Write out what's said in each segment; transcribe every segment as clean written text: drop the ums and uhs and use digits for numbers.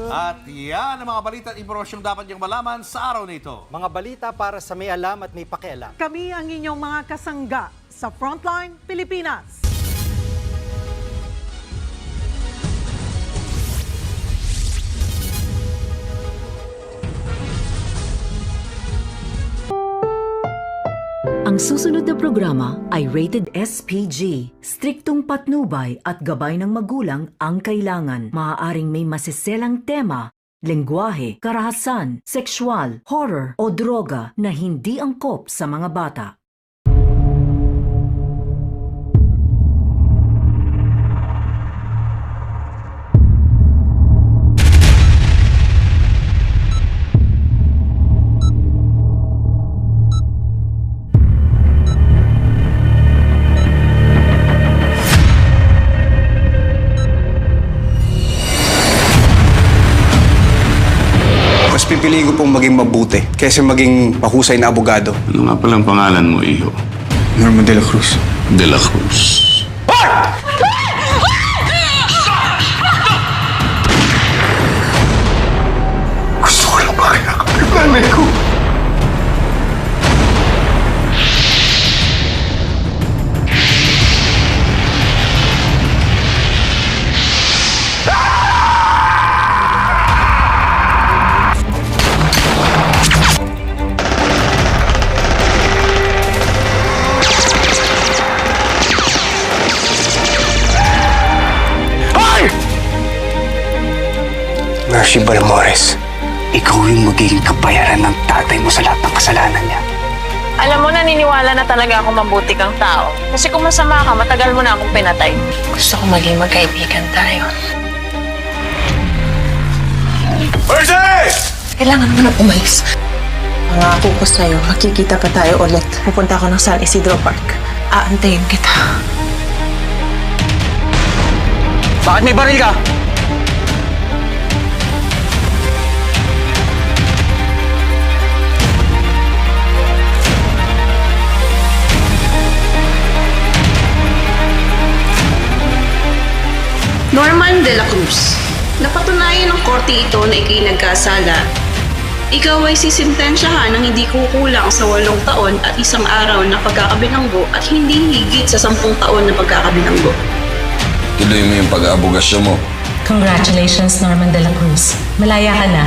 At yan ang mga balita at impormasyong dapat niyong malaman sa araw na ito. Mga balita para sa may alam at may pakialam. Kami ang inyong mga kasangga sa Frontline Pilipinas. Ang susunod na programa ay rated SPG. Striktong patnubay at gabay ng magulang ang kailangan. Maaaring may masiselang tema, lengguwahe, karahasan, sexual, horror o droga na hindi angkop sa mga bata. Mas pipiliin ko pong maging mabuti kaysa maging mahusay na abogado. Ano nga palang pangalan mo, iho? Norman de la Cruz. De la Cruz. Gusto ko lang makiyak ang nanay ko. Mercy Balmores, ikaw yung magiging kabayaran ng tatay mo sa lahat ng kasalanan niya. Alam mo, naniniwala na talaga ako mabuti kang tao. Kasi kung masama ka, matagal mo na akong pinatay. Gusto ko maging magkaibigan tayo. Mercy! Kailangan mo na umalis. Pangako ko sa'yo, makikita pa tayo ulit. Pupunta ako ng San Isidro Park. Aantayin kita. Bakit may baril ka? Norman de la Cruz, napatunayan ng korte ito na ikay nagkasala. Ikaw ay sisintensyahan ng hindi kukulang sa 8 taon at 1 araw na pagkakabilanggo at hindi higit sa 10 taon na pagkakabilanggo. Tuloy mo yung pag-aabogasyon mo. Congratulations, Norman de la Cruz. Malaya ka na.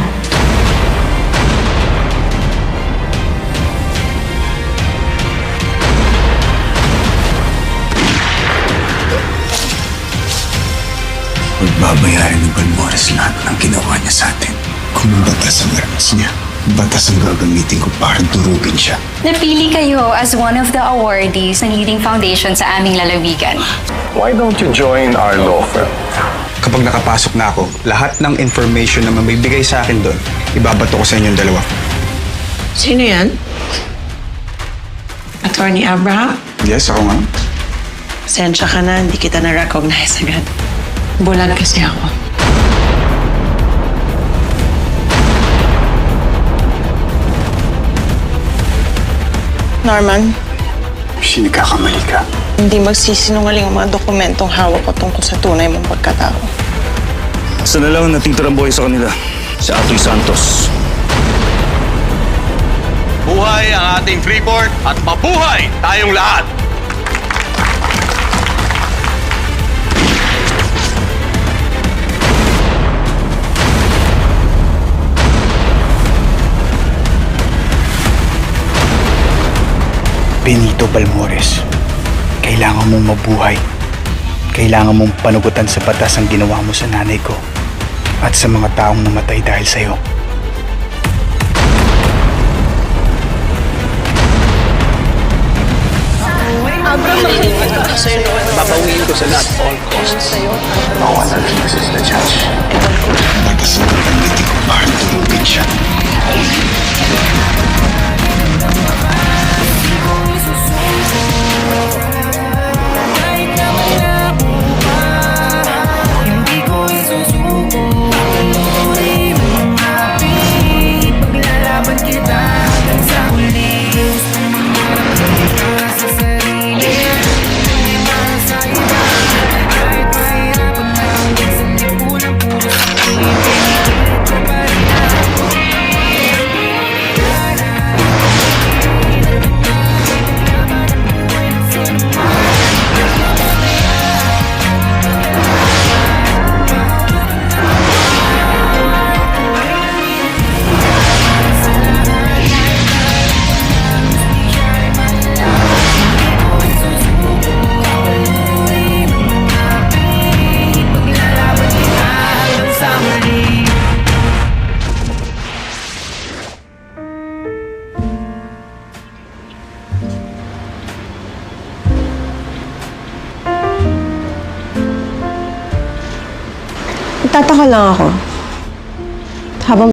Magbabayaran ni Balmores lahat ng ginawa niya sa atin. Kung batas ang armas niya, batas ang gagamitin ko para durugin siya. Napili kayo as one of the awardees ng leading foundation sa aming lalawigan. Why don't you join our law firm? Kapag nakapasok na ako, lahat ng information na mamibigay sa akin doon, ibabato ko sa inyong dalawa. Sino yan? Attorney Abraham? Yes, ako nga. Sensya ka na, hindi kita na-recognize agad. Bulag kasi ako. Norman, Nagkakamali ka. hindi magsisinungaling ang mga dokumentong hawak ko tungkol sa tunay mong pagkatao. Isa na lang natitirang buhay sa kanila. Si Atoy Santos. Buhay ang ating Freeport at mabuhay tayong lahat! Benito Balmores, kailangan mong mabuhay. Kailangan mong panugutan sa batas ang ginawa mo sa nanay ko at sa mga taong namatay dahil sa'yo. Babawiin ko sa lahat, all costs. No one refuses the judge. Batas ang gagamitin ko para durugin siya. Nagtataka lang ako. Habang